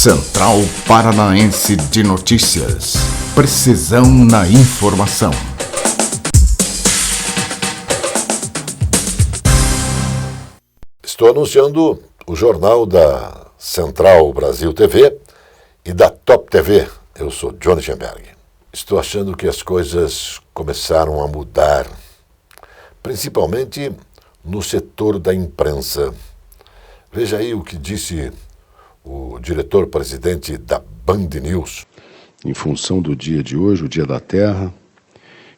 Central Paranaense de Notícias. Precisão na informação. Estou anunciando o jornal da Central Brasil TV e da Top TV. Eu sou Johnny Schemberg. Estou achando que as coisas começaram a mudar, principalmente no setor da imprensa. Veja aí o que disse o diretor-presidente da Band News. Em função do dia de hoje, o Dia da Terra,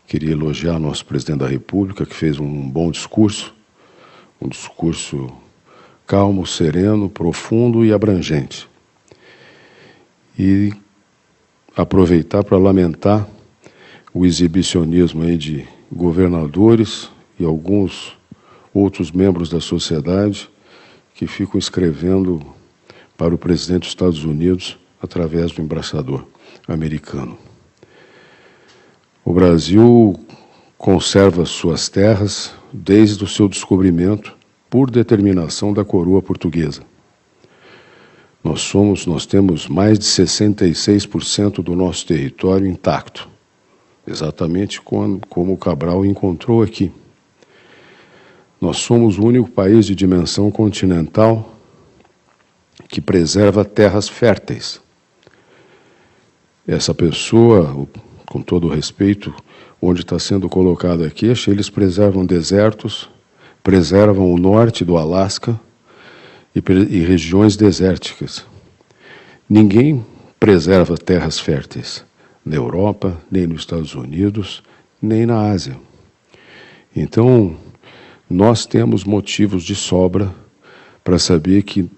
queria elogiar nosso presidente da República, que fez um bom discurso, um discurso calmo, sereno, profundo e abrangente. E aproveitar para lamentar o exibicionismo aí de governadores e alguns outros membros da sociedade que ficam escrevendo para o presidente dos Estados Unidos através do embaixador americano. O Brasil conserva suas terras desde o seu descobrimento por determinação da coroa portuguesa. Nós temos mais de 66% do nosso território intacto, exatamente como o Cabral encontrou aqui. Nós somos o único país de dimensão continental que preserva terras férteis. Essa pessoa, com todo o respeito, onde está sendo colocado aqui, eles preservam desertos, preservam o norte do Alasca e regiões desérticas. Ninguém preserva terras férteis na Europa, nem nos Estados Unidos, nem na Ásia. Então, nós temos motivos de sobra para saber que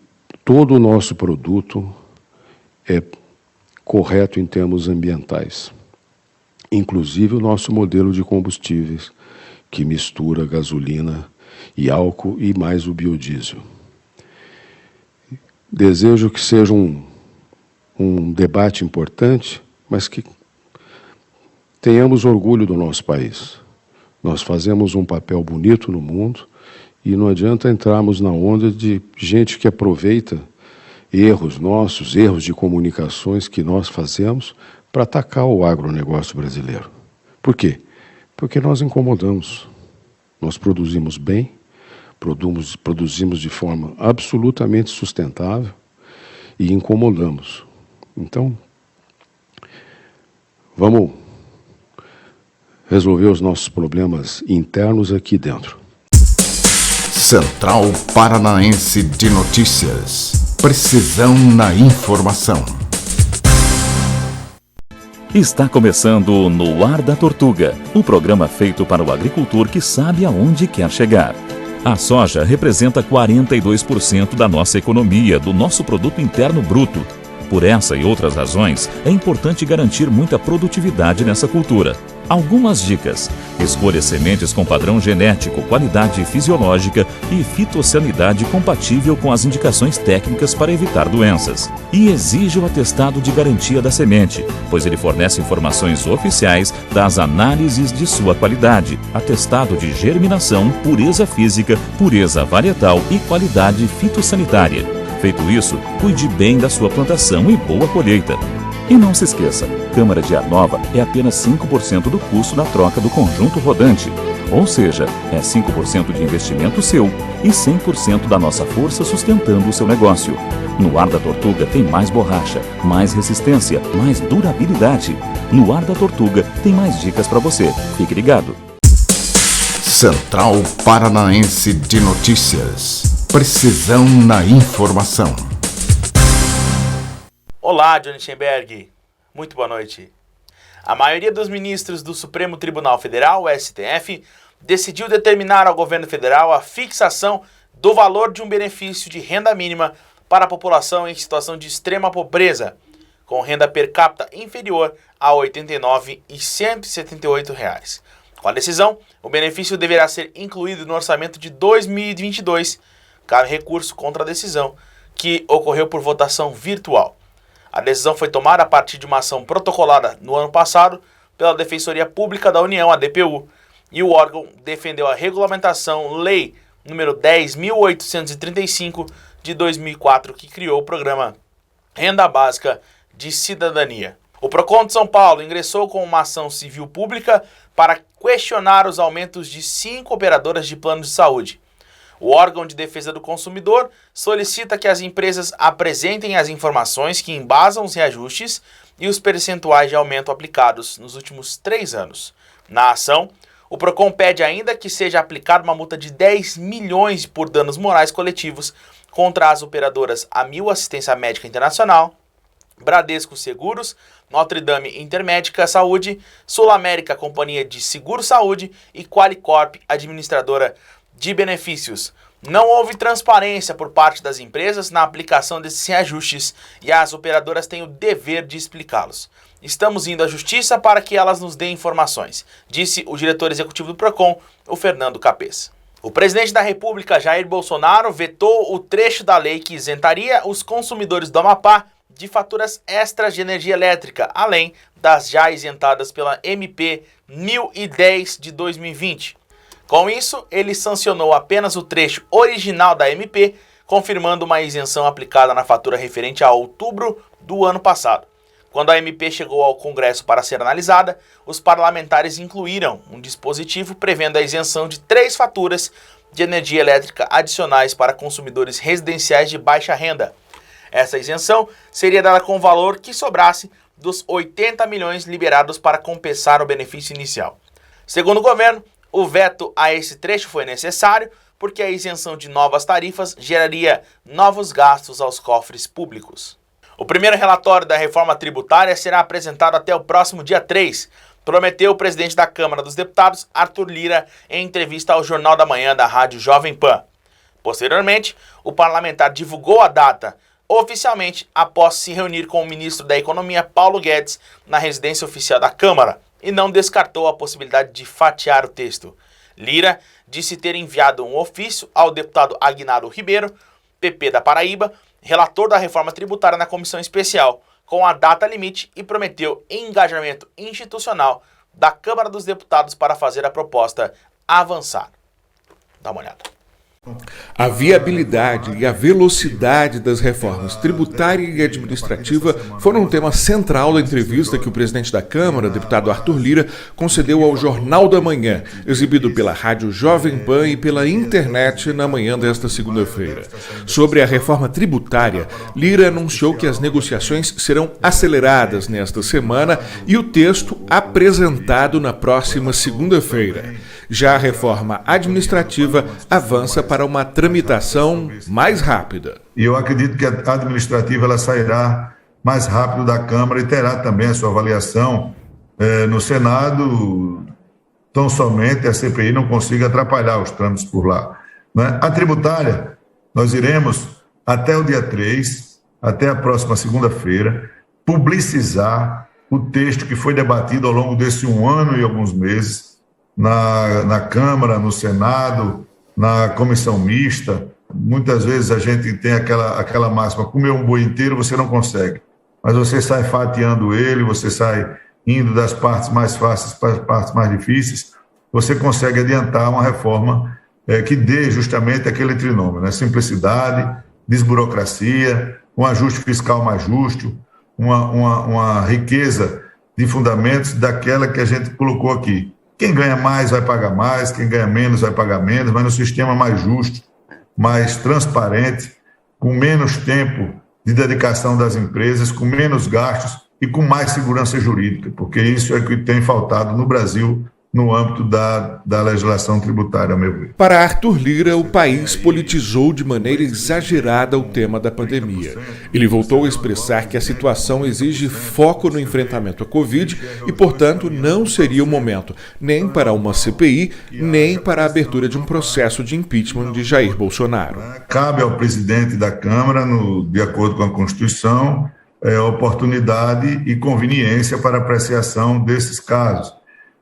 todo o nosso produto é correto em termos ambientais. Inclusive o nosso modelo de combustíveis, que mistura gasolina e álcool e mais o biodiesel. Desejo que seja um debate importante, mas que tenhamos orgulho do nosso país. Nós fazemos um papel bonito no mundo e não adianta entrarmos na onda de gente que aproveita erros nossos, erros de comunicações que nós fazemos para atacar o agronegócio brasileiro. Por quê? Porque nós incomodamos. Nós produzimos bem, produzimos de forma absolutamente sustentável e incomodamos. Então, vamos resolver os nossos problemas internos aqui dentro. Central Paranaense de Notícias. Precisão na informação. Está começando No Ar da Tortuga, o programa feito para o agricultor que sabe aonde quer chegar. A soja representa 42% da nossa economia, do nosso produto interno bruto. Por essa e outras razões, é importante garantir muita produtividade nessa cultura. Algumas dicas: escolha sementes com padrão genético, qualidade fisiológica e fitossanidade compatível com as indicações técnicas para evitar doenças. E exija o atestado de garantia da semente, pois ele fornece informações oficiais das análises de sua qualidade, atestado de germinação, pureza física, pureza varietal e qualidade fitossanitária. Feito isso, cuide bem da sua plantação e boa colheita. E não se esqueça, câmara de ar nova é apenas 5% do custo da troca do conjunto rodante. Ou seja, é 5% de investimento seu e 100% da nossa força sustentando o seu negócio. No Ar da Tortuga tem mais borracha, mais resistência, mais durabilidade. No Ar da Tortuga tem mais dicas para você. Fique ligado. Central Paranaense de Notícias. Precisão na informação. Olá, Johnny Schemberg. Muito boa noite. A maioria dos ministros do Supremo Tribunal Federal, STF, decidiu determinar ao governo federal a fixação do valor de um benefício de renda mínima para a população em situação de extrema pobreza, com renda per capita inferior a R$ 89.178. Com a decisão, o benefício deverá ser incluído no orçamento de 2022, cabe recurso contra a decisão, que ocorreu por votação virtual. A decisão foi tomada a partir de uma ação protocolada no ano passado pela Defensoria Pública da União, a DPU, e o órgão defendeu a regulamentação Lei número 10.835 de 2004, que criou o programa Renda Básica de Cidadania. O Procon de São Paulo ingressou com uma ação civil pública para questionar os aumentos de 5 operadoras de plano de saúde. O órgão de defesa do consumidor solicita que as empresas apresentem as informações que embasam os reajustes e os percentuais de aumento aplicados nos últimos 3 anos. Na ação, o Procon pede ainda que seja aplicada uma multa de 10 milhões por danos morais coletivos contra as operadoras Amil Assistência Médica Internacional, Bradesco Seguros, Notre Dame Intermédica Saúde, Sul América Companhia de Seguro Saúde e Qualicorp Administradora de Benefícios. Não houve transparência por parte das empresas na aplicação desses reajustes e as operadoras têm o dever de explicá-los. Estamos indo à Justiça para que elas nos deem informações, disse o diretor executivo do Procon, o Fernando Capês. O presidente da República, Jair Bolsonaro, vetou o trecho da lei que isentaria os consumidores do Amapá de faturas extras de energia elétrica, além das já isentadas pela MP 1010 de 2020. Com isso, ele sancionou apenas o trecho original da MP, confirmando uma isenção aplicada na fatura referente a outubro do ano passado. Quando a MP chegou ao Congresso para ser analisada, os parlamentares incluíram um dispositivo prevendo a isenção de 3 faturas de energia elétrica adicionais para consumidores residenciais de baixa renda. Essa isenção seria dada com o valor que sobrasse dos 80 milhões liberados para compensar o benefício inicial. Segundo o governo, o veto a esse trecho foi necessário porque a isenção de novas tarifas geraria novos gastos aos cofres públicos. O primeiro relatório da reforma tributária será apresentado até o próximo dia 3, prometeu o presidente da Câmara dos Deputados, Arthur Lira, em entrevista ao Jornal da Manhã da Rádio Jovem Pan. Posteriormente, o parlamentar divulgou a data oficialmente após se reunir com o ministro da Economia, Paulo Guedes, na residência oficial da Câmara, e não descartou a possibilidade de fatiar o texto. Lira disse ter enviado um ofício ao deputado Aguinaldo Ribeiro, PP da Paraíba, relator da reforma tributária na comissão especial, com a data limite e prometeu engajamento institucional da Câmara dos Deputados para fazer a proposta avançar. Dá uma olhada. A viabilidade e a velocidade das reformas tributária e administrativa foram um tema central da entrevista que o presidente da Câmara, deputado Arthur Lira, concedeu ao Jornal da Manhã, exibido pela Rádio Jovem Pan e pela internet na manhã desta segunda-feira. Sobre a reforma tributária, Lira anunciou que as negociações serão aceleradas nesta semana e o texto apresentado na próxima segunda-feira. Já a reforma administrativa avança para uma tramitação mais rápida. E eu acredito que a administrativa ela sairá mais rápido da Câmara e terá também a sua avaliação no Senado, tão somente a CPI não consiga atrapalhar os trâmites por lá. Né? A tributária, nós iremos até o dia 3, até a próxima segunda-feira, publicizar o texto que foi debatido ao longo desse 1 ano e alguns meses, na Câmara, no Senado, na comissão mista. Muitas vezes a gente tem aquela máxima, comer um boi inteiro você não consegue, mas você sai fatiando ele, você sai indo das partes mais fáceis para as partes mais difíceis, você consegue adiantar uma reforma que dê justamente aquele trinômio, né? Simplicidade, desburocracia, um ajuste fiscal mais justo, uma riqueza de fundamentos daquela que a gente colocou aqui. Quem ganha mais vai pagar mais, quem ganha menos vai pagar menos, mas no sistema mais justo, mais transparente, com menos tempo de dedicação das empresas, com menos gastos e com mais segurança jurídica, porque isso é o que tem faltado no Brasil no âmbito da legislação tributária, ao meu ver. Para Arthur Lira, o país politizou de maneira exagerada o tema da pandemia. Ele voltou a expressar que a situação exige foco no enfrentamento à Covid e, portanto, não seria o momento nem para uma CPI, nem para a abertura de um processo de impeachment de Jair Bolsonaro. Cabe ao presidente da Câmara, de acordo com a Constituição, oportunidade e conveniência para apreciação desses casos.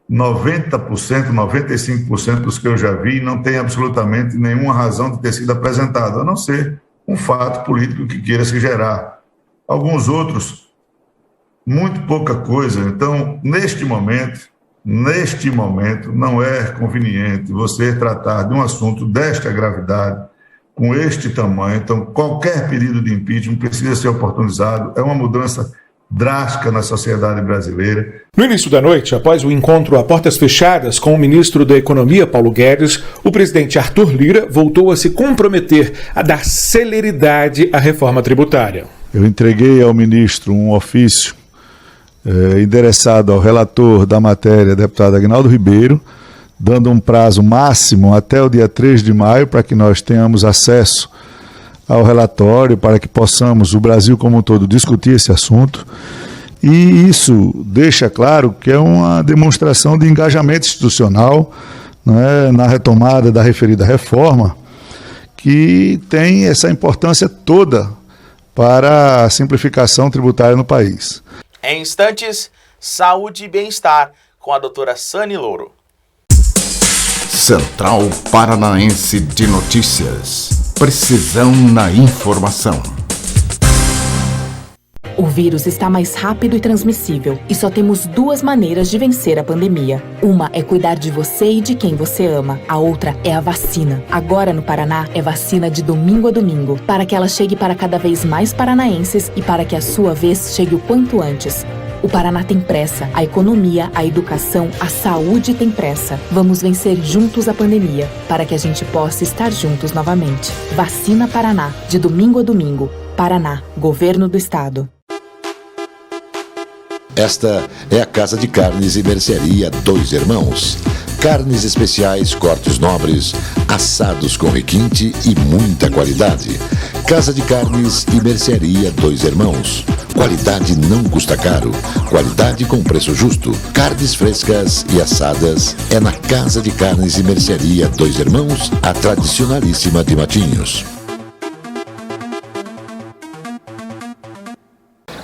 90%, 95% dos que eu já vi não tem absolutamente nenhuma razão de ter sido apresentado, a não ser um fato político que queira se gerar. Alguns outros, muito pouca coisa. Então, neste momento, não é conveniente você tratar de um assunto desta gravidade, com este tamanho. Então, qualquer pedido de impeachment precisa ser oportunizado. É uma mudança drástica na sociedade brasileira. No início da noite, após o encontro a portas fechadas com o ministro da Economia, Paulo Guedes, o presidente Arthur Lira voltou a se comprometer a dar celeridade à reforma tributária. Eu entreguei ao ministro um ofício endereçado ao relator da matéria, deputado Aguinaldo Ribeiro, dando um prazo máximo até o dia 3 de maio para que nós tenhamos acesso ao relatório, para que possamos, o Brasil como um todo, discutir esse assunto. E isso deixa claro que é uma demonstração de engajamento institucional, né, na retomada da referida reforma, que tem essa importância toda para a simplificação tributária no país. Em instantes, saúde e bem-estar com a doutora Sani Louro. Central Paranaense de Notícias. Precisão na informação. O vírus está mais rápido e transmissível, e só temos duas maneiras de vencer a pandemia. Uma é cuidar de você e de quem você ama. A outra é a vacina. Agora no Paraná é vacina de domingo a domingo, para que ela chegue para cada vez mais paranaenses e para que a sua vez chegue o quanto antes. O Paraná tem pressa, a economia, a educação, a saúde tem pressa. Vamos vencer juntos a pandemia, para que a gente possa estar juntos novamente. Vacina Paraná, de domingo a domingo. Paraná, Governo do Estado. Esta é a Casa de Carnes e Mercearia Dois Irmãos. Carnes especiais, cortes nobres, assados com requinte e muita qualidade. Casa de Carnes e Mercearia Dois Irmãos. Qualidade não custa caro. Qualidade com preço justo. Carnes frescas e assadas é na Casa de Carnes e Mercearia Dois Irmãos, a tradicionalíssima de Matinhos.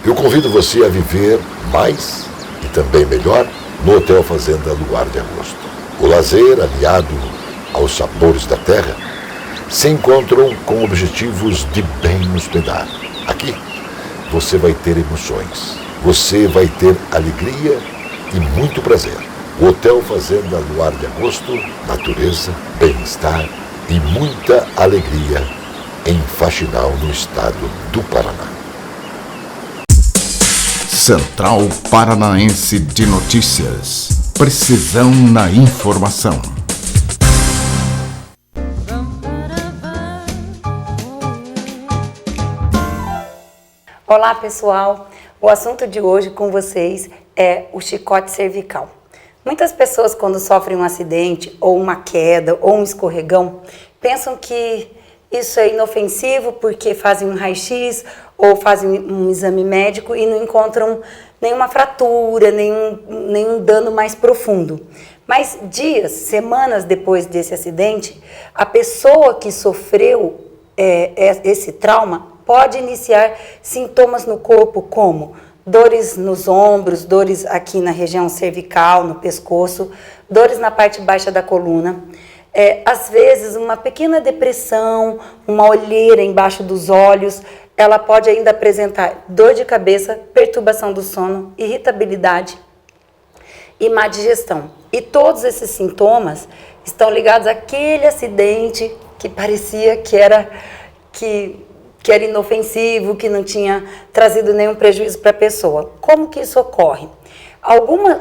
Eu convido você a viver mais e também melhor no Hotel Fazenda Luar de Agosto. O lazer, aliado aos sabores da terra, se encontram com objetivos de bem hospedar. Aqui, você vai ter emoções, você vai ter alegria e muito prazer. O Hotel Fazenda Luar de Agosto, natureza, bem-estar e muita alegria em Faxinal, no estado do Paraná. Central Paranaense de Notícias. Precisão na informação. Olá, pessoal. O assunto de hoje com vocês é o chicote cervical. Muitas pessoas, quando sofrem um acidente ou uma queda ou um escorregão, pensam que isso é inofensivo porque fazem um raio-x ou fazem um exame médico e não encontram nenhuma fratura, nenhum dano mais profundo. Mas dias, semanas depois desse acidente, a pessoa que sofreu esse trauma pode iniciar sintomas no corpo como dores nos ombros, dores aqui na região cervical, no pescoço, dores na parte baixa da coluna. Às vezes, uma pequena depressão, uma olheira embaixo dos olhos, ela pode ainda apresentar dor de cabeça, perturbação do sono, irritabilidade e má digestão. E todos esses sintomas estão ligados àquele acidente que parecia que era inofensivo, que não tinha trazido nenhum prejuízo para a pessoa. Como que isso ocorre?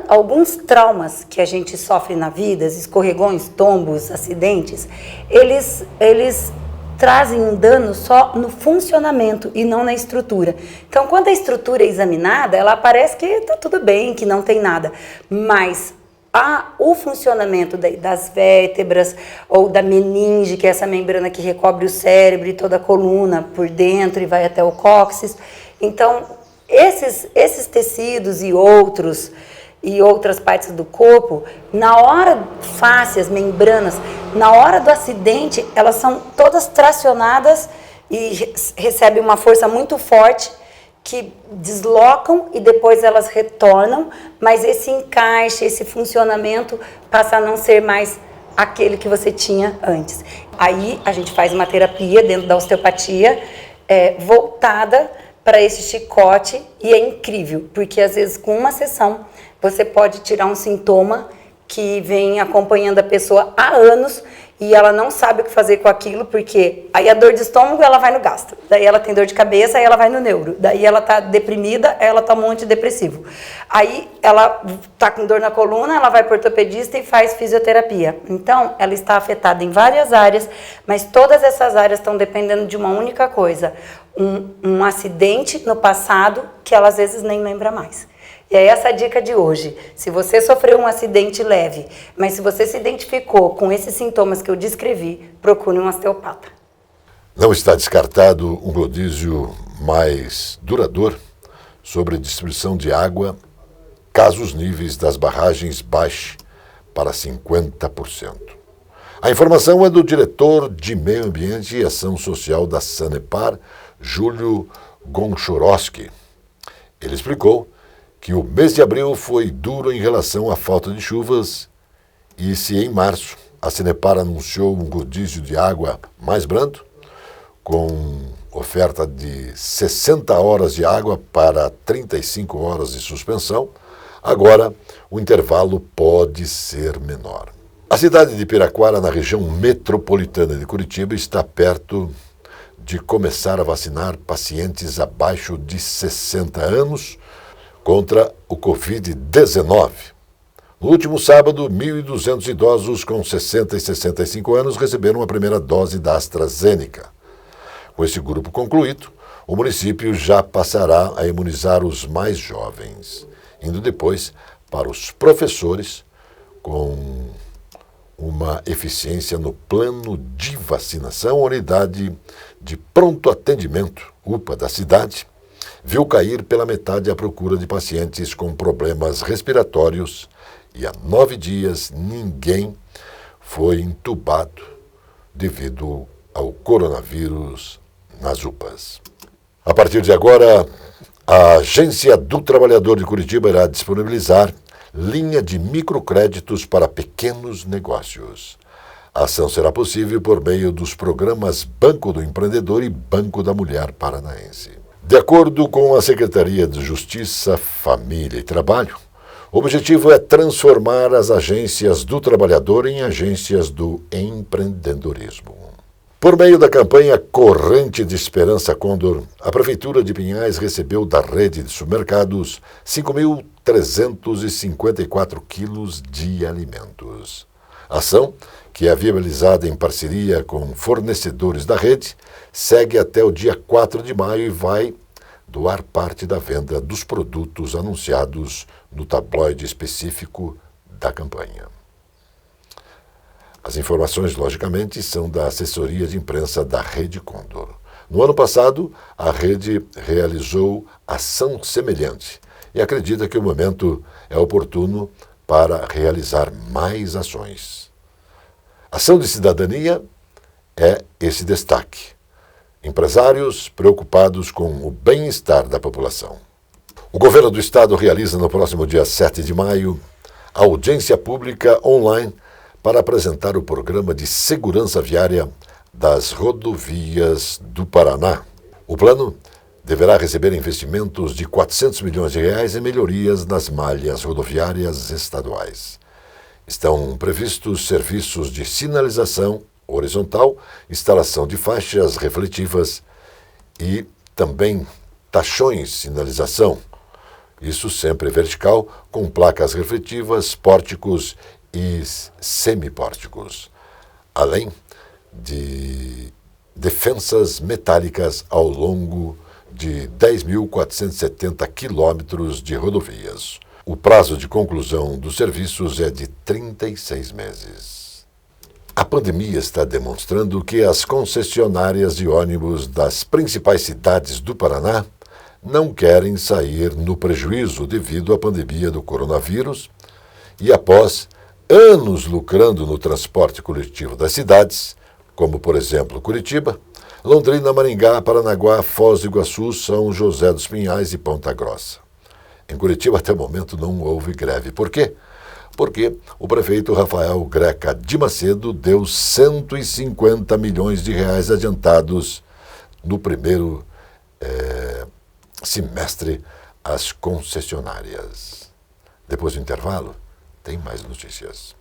Alguns traumas que a gente sofre na vida, escorregões, tombos, acidentes, eles trazem um dano só no funcionamento e não na estrutura. Então, quando a estrutura é examinada, ela parece que está tudo bem, que não tem nada. Mas o funcionamento das vértebras ou da meninge, que é essa membrana que recobre o cérebro e toda a coluna por dentro e vai até o cóccix. Então, esses tecidos e outras partes do corpo, na hora, fáscias, membranas, na hora do acidente, elas são todas tracionadas e recebem uma força muito forte que deslocam e depois elas retornam, mas esse encaixe, esse funcionamento passa a não ser mais aquele que você tinha antes. Aí a gente faz uma terapia dentro da osteopatia voltada para esse chicote e é incrível, porque às vezes com uma sessão você pode tirar um sintoma que vem acompanhando a pessoa há anos e ela não sabe o que fazer com aquilo, porque aí a dor de estômago ela vai no gastro, daí ela tem dor de cabeça, aí ela vai no neuro, daí ela tá deprimida, ela toma um antidepressivo. Aí ela tá com dor na coluna, ela vai para ortopedista e faz fisioterapia. Então, ela está afetada em várias áreas, mas todas essas áreas estão dependendo de uma única coisa, um acidente no passado que ela às vezes nem lembra mais. E é essa a dica de hoje. Se você sofreu um acidente leve, mas se você se identificou com esses sintomas que eu descrevi, procure um osteopata. Não está descartado um rodízio mais duradouro sobre distribuição de água caso os níveis das barragens baixem para 50%. A informação é do diretor de Meio Ambiente e Ação Social da Sanepar, Júlio Gonchorowski. Ele explicou que o mês de abril foi duro em relação à falta de chuvas e se em março a Sanepar anunciou um rodízio de água mais brando, com oferta de 60 horas de água para 35 horas de suspensão, agora o intervalo pode ser menor. A cidade de Piraquara, na região metropolitana de Curitiba, está perto de começar a vacinar pacientes abaixo de 60 anos contra o Covid-19. No último sábado, 1.200 idosos com 60 e 65 anos receberam a primeira dose da AstraZeneca. Com esse grupo concluído, o município já passará a imunizar os mais jovens, indo depois para os professores com uma eficiência no plano de vacinação. A unidade de pronto atendimento, UPA, da cidade, viu cair pela metade a procura de pacientes com problemas respiratórios e há 9 dias ninguém foi entubado devido ao coronavírus nas UPAs. A partir de agora, a Agência do Trabalhador de Curitiba irá disponibilizar linha de microcréditos para pequenos negócios. A ação será possível por meio dos programas Banco do Empreendedor e Banco da Mulher Paranaense. De acordo com a Secretaria de Justiça, Família e Trabalho, o objetivo é transformar as agências do trabalhador em agências do empreendedorismo. Por meio da campanha Corrente de Esperança Condor, a Prefeitura de Pinhais recebeu da rede de supermercados 5.354 quilos de alimentos. A ação, que é viabilizada em parceria com fornecedores da rede, segue até o dia 4 de maio e vai doar parte da venda dos produtos anunciados no tabloide específico da campanha. As informações, logicamente, são da assessoria de imprensa da Rede Condor. No ano passado, a rede realizou ação semelhante e acredita que o momento é oportuno para realizar mais ações. Ação de cidadania é esse destaque. Empresários preocupados com o bem-estar da população. O governo do estado realiza no próximo dia 7 de maio a audiência pública online para apresentar o programa de segurança viária das rodovias do Paraná. O plano deverá receber investimentos de R$400 milhões em melhorias nas malhas rodoviárias estaduais. Estão previstos serviços de sinalização horizontal, instalação de faixas refletivas e também tachões de sinalização, isso sempre vertical, com placas refletivas, pórticos e semipórticos, além de defensas metálicas ao longo de 10.470 quilômetros de rodovias. O prazo de conclusão dos serviços é de 36 meses. A pandemia está demonstrando que as concessionárias de ônibus das principais cidades do Paraná não querem sair no prejuízo devido à pandemia do coronavírus e após anos lucrando no transporte coletivo das cidades, como por exemplo Curitiba, Londrina, Maringá, Paranaguá, Foz do Iguaçu, São José dos Pinhais e Ponta Grossa. Em Curitiba, até o momento, não houve greve. Por quê? Porque o prefeito Rafael Greca de Macedo deu R$150 milhões adiantados no primeiro semestre às concessionárias. Depois do intervalo, tem mais notícias.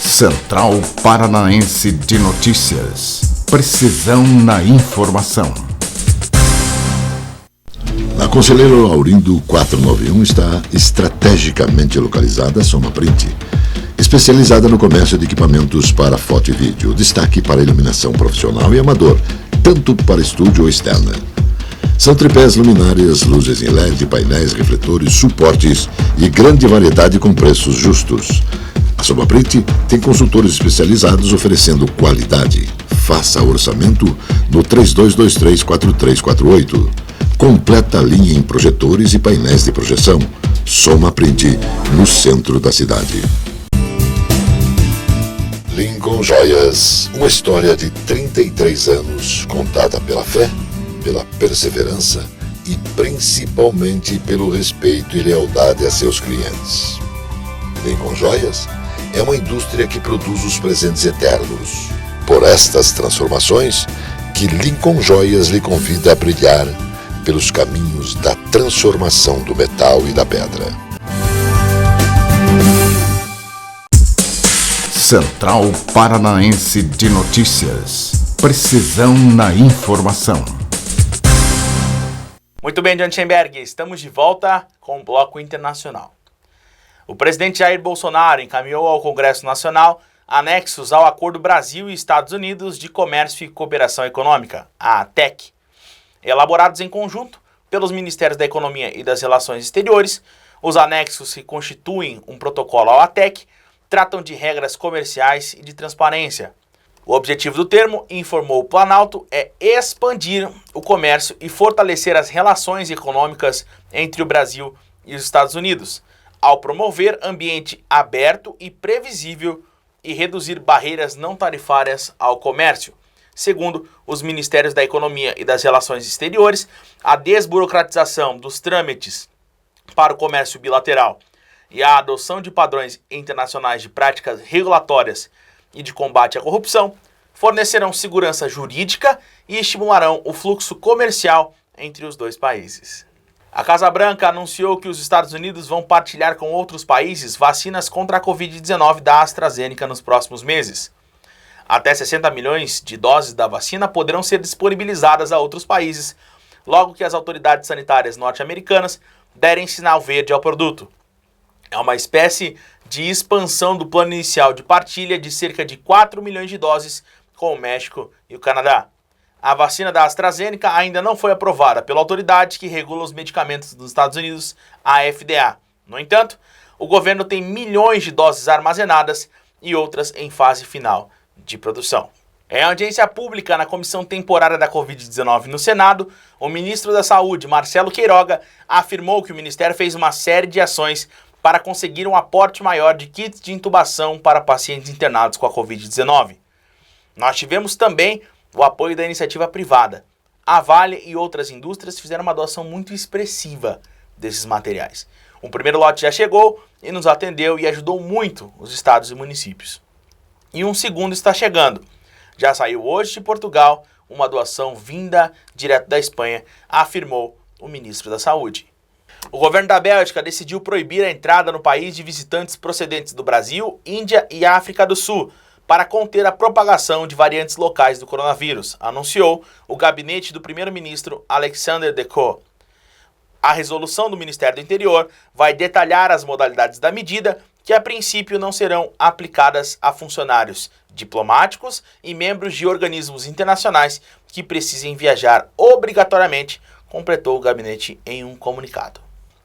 Central Paranaense de Notícias. Precisão na informação. Na Conselheiro Laurindo 491 está estrategicamente localizada a Soma Print, especializada no comércio de equipamentos para foto e vídeo, destaque para iluminação profissional e amador, tanto para estúdio ou externa. São tripés, luminárias, luzes em LED, painéis, refletores, suportes e grande variedade com preços justos. A Soma Print tem consultores especializados oferecendo qualidade. Faça orçamento no 3223-4348. Completa linha em projetores e painéis de projeção. Soma Print, no centro da cidade. Lincoln Joias, uma história de 33 anos, contada pela fé, pela perseverança e principalmente pelo respeito e lealdade a seus clientes. Lincoln Joias é uma indústria que produz os presentes eternos. Por estas transformações, que Lincoln Joias lhe convida a brilhar pelos caminhos da transformação do metal e da pedra. Central Paranaense de Notícias. Precisão na informação. Muito bem, John Schemberg, estamos de volta com o Bloco Internacional. O presidente Jair Bolsonaro encaminhou ao Congresso Nacional anexos ao Acordo Brasil e Estados Unidos de Comércio e Cooperação Econômica, a ATEC. Elaborados em conjunto pelos Ministérios da Economia e das Relações Exteriores, os anexos que constituem um protocolo ao ATEC tratam de regras comerciais e de transparência. O objetivo do termo, informou o Planalto, é expandir o comércio e fortalecer as relações econômicas entre o Brasil e os Estados Unidos, ao promover ambiente aberto e previsível e reduzir barreiras não tarifárias ao comércio. Segundo os Ministérios da Economia e das Relações Exteriores, a desburocratização dos trâmites para o comércio bilateral e a adoção de padrões internacionais de práticas regulatórias e de combate à corrupção fornecerão segurança jurídica e estimularão o fluxo comercial entre os dois países. A Casa Branca anunciou que os Estados Unidos vão partilhar com outros países vacinas contra a Covid-19 da AstraZeneca nos próximos meses. Até 60 milhões de doses da vacina poderão ser disponibilizadas a outros países, logo que as autoridades sanitárias norte-americanas derem sinal verde ao produto. É uma espécie de expansão do plano inicial de partilha de cerca de 4 milhões de doses com o México e o Canadá. A vacina da AstraZeneca ainda não foi aprovada pela autoridade que regula os medicamentos dos Estados Unidos, a FDA. No entanto, o governo tem milhões de doses armazenadas e outras em fase final de produção. Em audiência pública na Comissão Temporária da Covid-19 no Senado, o ministro da Saúde, Marcelo Queiroga, afirmou que o Ministério fez uma série de ações para conseguir um aporte maior de kits de intubação para pacientes internados com a Covid-19. Nós tivemos também o apoio da iniciativa privada. A Vale e outras indústrias fizeram uma doação muito expressiva desses materiais. Um primeiro lote já chegou e nos atendeu e ajudou muito os estados e municípios. E um segundo está chegando. Já saiu hoje de Portugal uma doação vinda direto da Espanha, afirmou o ministro da Saúde. O governo da Bélgica decidiu proibir a entrada no país de visitantes procedentes do Brasil, Índia e África do Sul, para conter a propagação de variantes locais do coronavírus, anunciou o gabinete do primeiro-ministro Alexander De Croo. A resolução do Ministério do Interior vai detalhar as modalidades da medida, que a princípio não serão aplicadas a funcionários diplomáticos e membros de organismos internacionais que precisem viajar obrigatoriamente, completou o gabinete em um comunicado.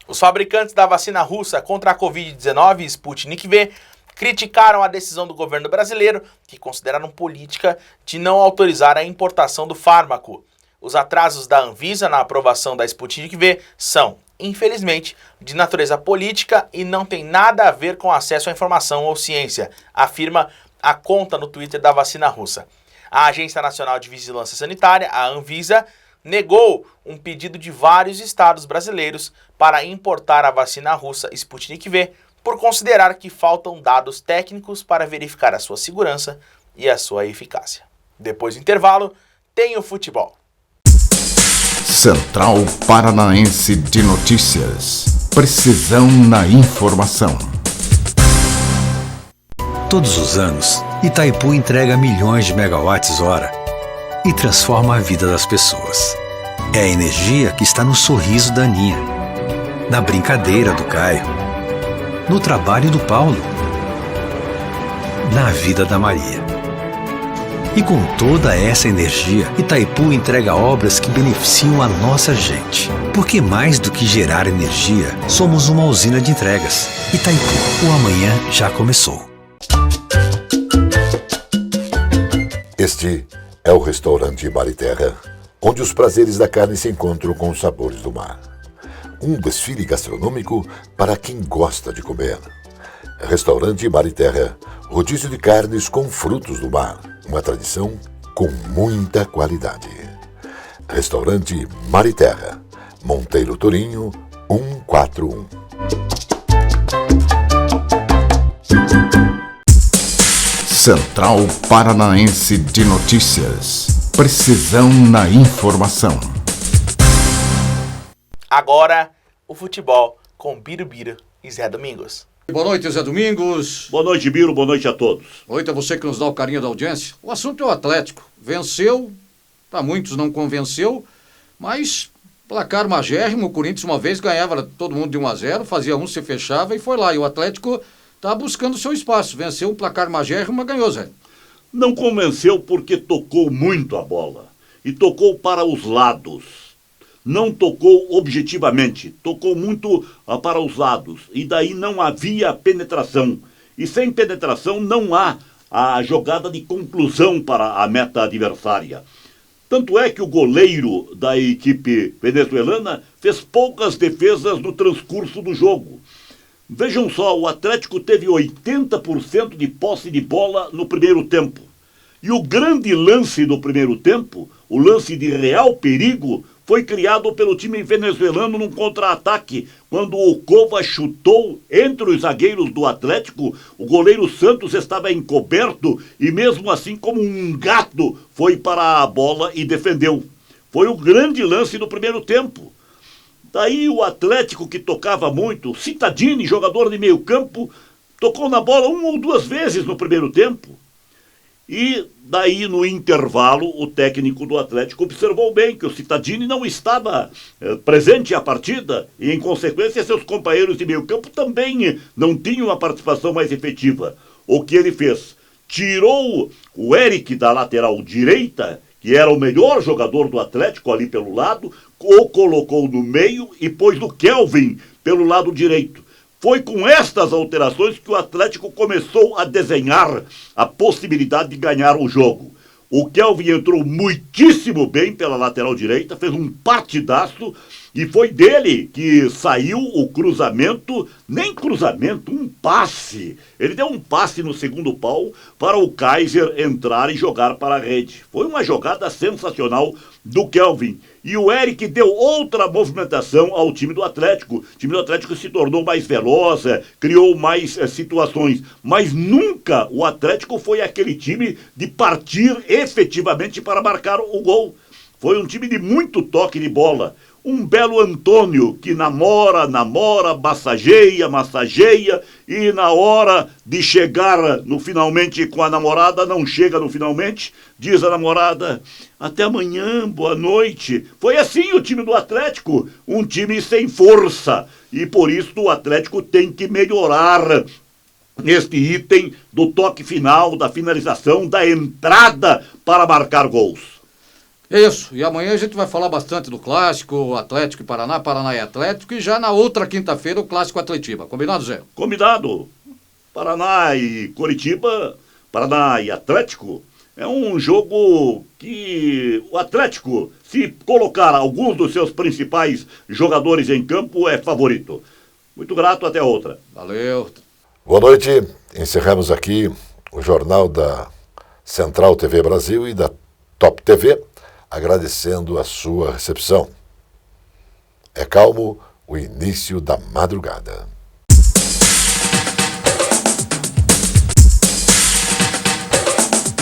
Os fabricantes da vacina russa contra a Covid-19, Sputnik V, criticaram a decisão do governo brasileiro, que consideraram política de não autorizar a importação do fármaco. Os atrasos da Anvisa na aprovação da Sputnik V são, infelizmente, de natureza política e não tem nada a ver com acesso à informação ou ciência, afirma a conta no Twitter da vacina russa. A Agência Nacional de Vigilância Sanitária, a Anvisa, negou um pedido de vários estados brasileiros para importar a vacina russa Sputnik V, por considerar que faltam dados técnicos para verificar a sua segurança e a sua eficácia. Depois do intervalo, tem o futebol. Central Paranaense de Notícias. Precisão na informação. Todos os anos, Itaipu entrega milhões de megawatts-hora e transforma a vida das pessoas. É a energia que está no sorriso da Aninha, na brincadeira do Caio, no trabalho do Paulo, na vida da Maria. E com toda essa energia, Itaipu entrega obras que beneficiam a nossa gente. Porque mais do que gerar energia, somos uma usina de entregas. Itaipu, o amanhã já começou. Este é o restaurante Mar e Terra, onde os prazeres da carne se encontram com os sabores do mar. Um desfile gastronômico para quem gosta de comer. Restaurante Mar e Terra, rodízio de carnes com frutos do mar. Uma tradição com muita qualidade. Restaurante Mar e Terra, Monteiro Torinho, 141. Central Paranaense de Notícias. Precisão na informação. Agora, o futebol com Birubiru e Zé Domingos. Boa noite, Zé Domingos. Boa noite, Biro. Boa noite a todos. Boa noite a você que nos dá o carinho da audiência. O assunto é o Atlético. Venceu, para muitos não convenceu, mas placar magérrimo. O Corinthians uma vez ganhava todo mundo de 1-0, fazia um, se fechava e foi lá. E o Atlético está buscando seu espaço. Venceu um placar magérrimo, mas ganhou, Zé. Não convenceu porque tocou muito a bola. E tocou para os lados. Não tocou objetivamente, tocou muito para os lados, e daí não havia penetração. E sem penetração não há a jogada de conclusão para a meta adversária. Tanto é que o goleiro da equipe venezuelana fez poucas defesas no transcurso do jogo. Vejam só, o Atlético teve 80% de posse de bola no primeiro tempo. E o grande lance do primeiro tempo, o lance de real perigo, foi criado pelo time venezuelano num contra-ataque, quando o Cova chutou entre os zagueiros do Atlético, o goleiro Santos estava encoberto e mesmo assim, como um gato, foi para a bola e defendeu. Foi o grande lance do primeiro tempo. Daí o Atlético, que tocava muito, Cittadini, jogador de meio campo, tocou na bola 1 ou 2 vezes no primeiro tempo. E daí, no intervalo, o técnico do Atlético observou bem que o Cittadini não estava presente à partida e, em consequência, seus companheiros de meio campo também não tinham a participação mais efetiva. O que ele fez? Tirou o Eric da lateral direita, que era o melhor jogador do Atlético ali pelo lado, o colocou no meio e pôs o Kelvin pelo lado direito. Foi com estas alterações que o Atlético começou a desenhar a possibilidade de ganhar o jogo. O Kelvin entrou muitíssimo bem pela lateral direita, fez um partidaço e foi dele que saiu o cruzamento, nem cruzamento, um passe. Ele deu um passe no segundo pau para o Kaiser entrar e jogar para a rede. Foi uma jogada sensacional do Kelvin. E o Eric deu outra movimentação ao time do Atlético. O time do Atlético se tornou mais veloz, criou mais situações. Mas nunca o Atlético foi aquele time de partir efetivamente para marcar o gol. Foi um time de muito toque de bola. Um belo Antônio que namora, massageia e na hora de chegar no finalmente com a namorada, não chega no finalmente, diz a namorada, até amanhã, boa noite. Foi assim o time do Atlético, um time sem força e por isso o Atlético tem que melhorar este item do toque final, da finalização, da entrada para marcar gols. Isso, e amanhã a gente vai falar bastante do clássico Atlético e Paraná, Paraná e Atlético, e já na outra quinta-feira o clássico Atletiba. Combinado, Zé? Combinado. Paraná e Coritiba, Paraná e Atlético, é um jogo que o Atlético, se colocar alguns dos seus principais jogadores em campo, é favorito. Muito grato, até outra. Valeu. Boa noite, encerramos aqui o jornal da Central TV Brasil e da Top TV, agradecendo a sua recepção. É calmo o início da madrugada.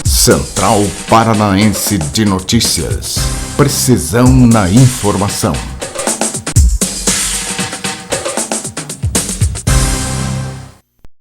Central Paranaense de Notícias. Precisão na informação.